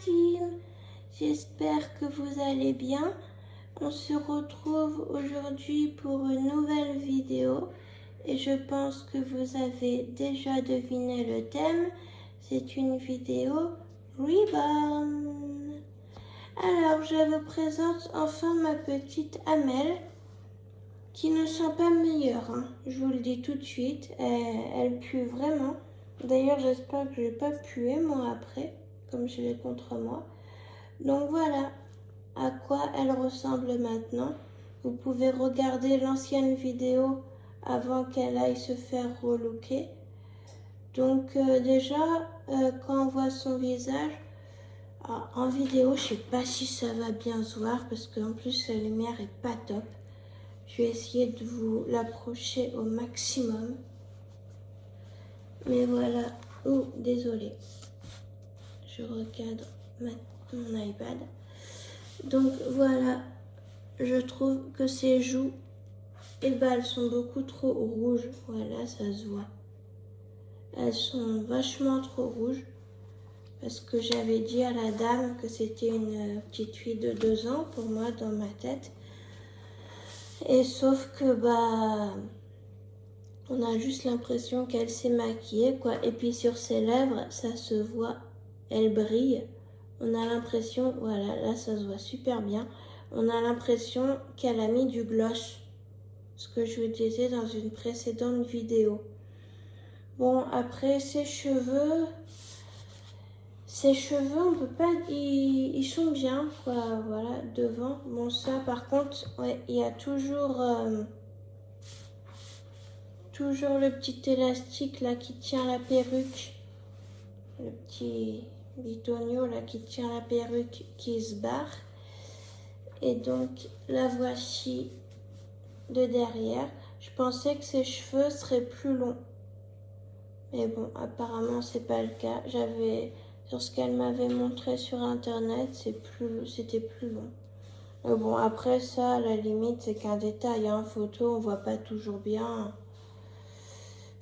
team, j'espère que vous allez bien. On se retrouve aujourd'hui pour une nouvelle vidéo et je pense que vous avez déjà deviné le thème. C'est une vidéo Reborn. Alors je vous présente enfin ma petite Amel qui ne sent pas meilleure, hein. Je vous le dis tout de suite, elle pue vraiment. D'ailleurs, j'espère que je vais pas puer moi après, comme je l'ai contre moi. Donc voilà à quoi elle ressemble maintenant. Vous pouvez regarder l'ancienne vidéo avant qu'elle aille se faire relooker. Donc déjà, quand on voit son visage, en vidéo, je sais pas si ça va bien se voir parce qu'en plus la lumière est pas top. Je vais essayer de vous l'approcher au maximum. Mais voilà. Oh, désolé. Je recadre mon iPad. Donc voilà. Je trouve que ses joues, elles sont beaucoup trop rouges. Voilà, ça se voit. Elles sont vachement trop rouges. Parce que j'avais dit à la dame que c'était une petite fille de 2 ans pour moi dans ma tête. Et sauf que on a juste l'impression qu'elle s'est maquillée, quoi. Et puis sur ses lèvres, ça se voit, elle brille. On a l'impression, voilà, là ça se voit super bien. On a l'impression qu'elle a mis du gloss. Ce que je vous disais dans une précédente vidéo. Bon, après ses cheveux, on peut pas, ils sont bien, quoi, voilà, devant. Bon, ça par contre, ouais, il y a toujours le petit élastique là qui tient la perruque, le petit bitonio là qui tient la perruque qui se barre. Et donc la voici de derrière. Je pensais que ses cheveux seraient plus longs, mais bon, apparemment c'est pas le cas. Sur ce qu'elle m'avait montré sur internet, c'était plus long. Mais bon, après ça, à la limite, c'est qu'un détail, en photo, on voit pas toujours bien.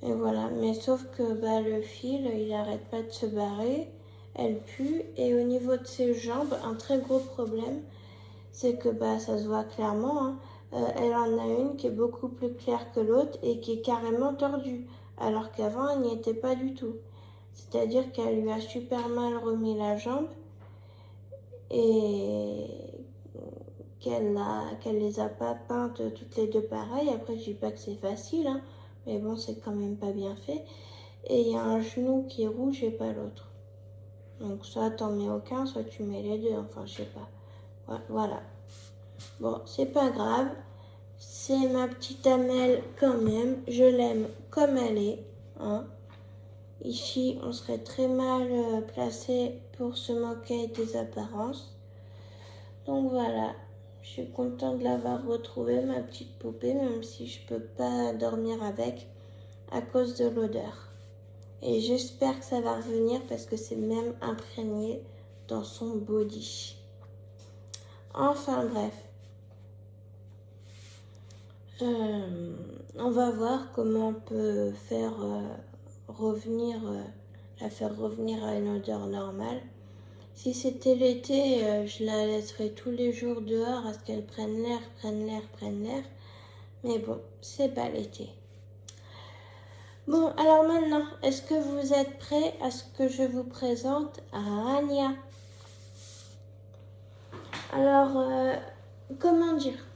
Et voilà, mais sauf que le fil, il arrête pas de se barrer, elle pue, et au niveau de ses jambes, un très gros problème, c'est que ça se voit clairement, hein, elle en a une qui est beaucoup plus claire que l'autre et qui est carrément tordue, alors qu'avant elle n'y était pas du tout. C'est-à-dire qu'elle lui a super mal remis la jambe et qu'elle les a pas peintes toutes les deux pareilles. Après, je dis pas que c'est facile, hein, mais bon, c'est quand même pas bien fait. Et il y a un genou qui est rouge et pas l'autre. Donc soit t'en mets aucun, soit tu mets les deux, enfin je sais pas. Voilà. Bon, c'est pas grave. C'est ma petite Amel quand même. Je l'aime comme elle est, hein. Ici, on serait très mal placé pour se moquer des apparences. Donc voilà, je suis contente de l'avoir retrouvée, ma petite poupée, même si je peux pas dormir avec à cause de l'odeur. Et j'espère que ça va revenir parce que c'est même imprégné dans son body. Enfin bref. On va voir comment on peut faire la faire revenir à une odeur normale. Si c'était l'été, je la laisserais tous les jours dehors à ce qu'elle prenne l'air. Mais bon, c'est pas l'été. Bon, alors maintenant, est-ce que vous êtes prêts à ce que je vous présente Rania? Alors, comment dire?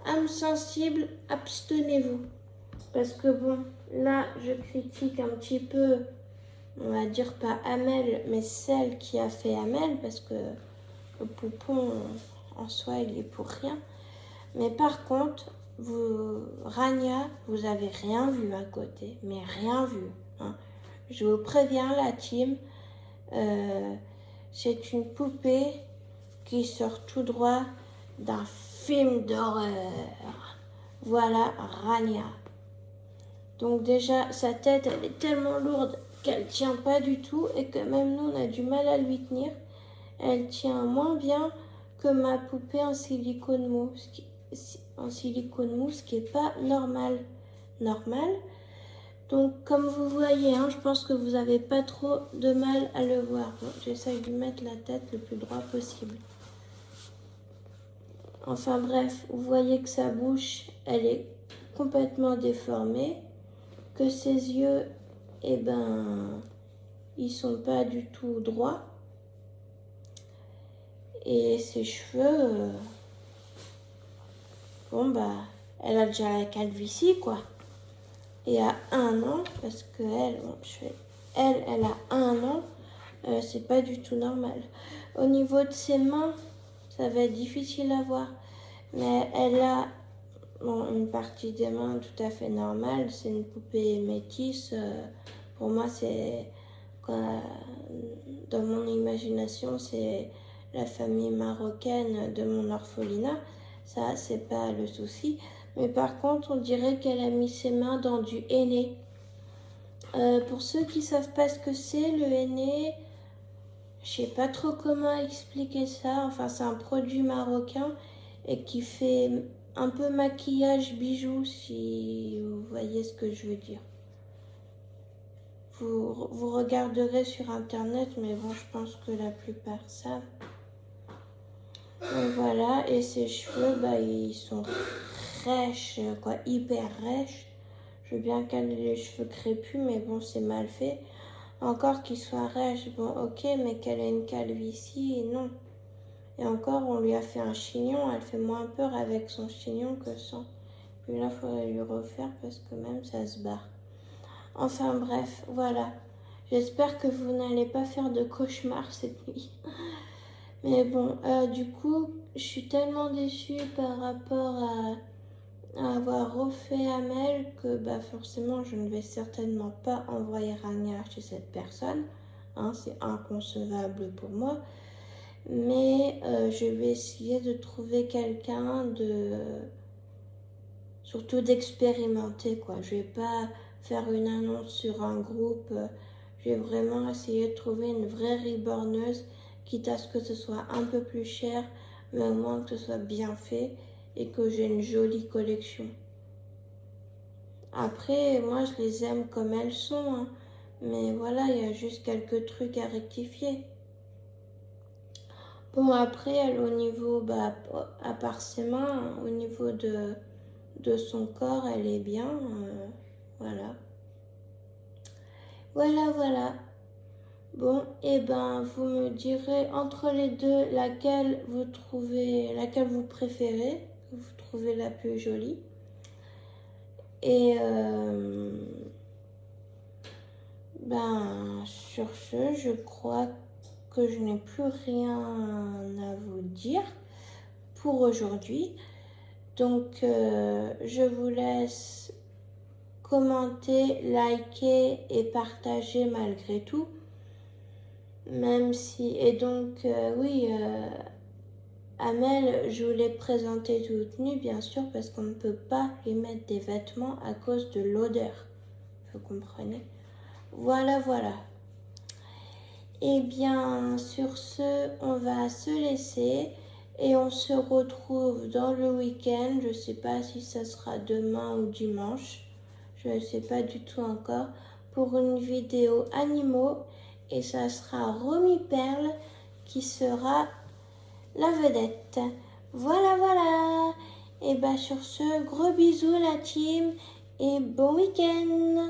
Âme sensible, abstenez-vous. Parce que bon, là, je critique un petit peu, on va dire pas Amel, mais celle qui a fait Amel, parce que le poupon, en soi, il est pour rien. Mais par contre, Rania, vous avez rien vu à côté, mais rien vu, hein. Je vous préviens, la team, c'est une poupée qui sort tout droit d'un film d'horreur. Voilà Rania. Donc déjà, sa tête, elle est tellement lourde qu'elle tient pas du tout et que même nous, on a du mal à lui tenir. Elle tient moins bien que ma poupée en silicone mousse, qui est pas normal. Donc comme vous voyez, hein, je pense que vous n'avez pas trop de mal à le voir. Bon, j'essaye de lui mettre la tête le plus droit possible. Enfin bref, vous voyez que sa bouche, elle est complètement déformée, que ses yeux, eh ben, ils sont pas du tout droits. Et ses cheveux, bon bah, elle a déjà la calvitie quoi. Et à 1 an, parce que elle, bon, elle a 1 an, c'est pas du tout normal. Au niveau de ses mains, ça va être difficile à voir. Mais elle a une partie des mains tout à fait normale. C'est une poupée métisse. Pour moi, c'est dans mon imagination, c'est la famille marocaine de mon orphelinat. Ça, c'est pas le souci. Mais par contre, on dirait qu'elle a mis ses mains dans du henné. Pour ceux qui savent pas ce que c'est, le henné, je sais pas trop comment expliquer ça. Enfin, c'est un produit marocain et qui fait un peu maquillage bijoux, si vous voyez ce que je veux dire. Vous regarderez sur internet, mais bon, je pense que la plupart savent. Donc voilà, et ses cheveux, bah, ils sont rêches, quoi, hyper rêches. Je veux bien qu'elle ait les cheveux crépus, mais bon, c'est mal fait. Encore qu'il soit rêche, bon, ok, mais qu'elle ait une calvitie, non. Et encore, on lui a fait un chignon, elle fait moins peur avec son chignon que sans. Puis là, il faudrait lui refaire parce que même ça se barre. Enfin bref, voilà. J'espère que vous n'allez pas faire de cauchemar cette nuit. Mais bon, du coup, je suis tellement déçue par rapport à avoir refait Amel que bah, forcément, je ne vais certainement pas envoyer Rania chez cette personne. Hein, c'est inconcevable pour moi. Mais je vais essayer de trouver quelqu'un surtout d'expérimenter quoi. Je vais pas faire une annonce sur un groupe. Je vais vraiment essayer de trouver une vraie reborneuse, quitte à ce que ce soit un peu plus cher, mais au moins que ce soit bien fait et que j'ai une jolie collection. Après, moi je les aime comme elles sont, hein. Mais voilà, il y a juste quelques trucs à rectifier. Bon, après, elle, au niveau, bah, à part ses mains, au niveau de son corps, elle est bien. Voilà. Voilà. Bon, et ben, vous me direz entre les deux laquelle vous préférez, que vous trouvez la plus jolie. Et ben, sur ce, je crois que je n'ai plus rien à vous dire pour aujourd'hui. Donc, je vous laisse commenter, liker et partager malgré tout. Même si... Et donc, oui, Amel, je vous l'ai présentée toute nue, bien sûr, parce qu'on ne peut pas lui mettre des vêtements à cause de l'odeur. Vous comprenez? Voilà. Et bien, sur ce, on va se laisser et on se retrouve dans le week-end. Je ne sais pas si ça sera demain ou dimanche. Je ne sais pas du tout encore. Pour une vidéo animaux. Et ça sera Romy Perle qui sera la vedette. Voilà. Et bien sur ce, gros bisous la team et bon week-end.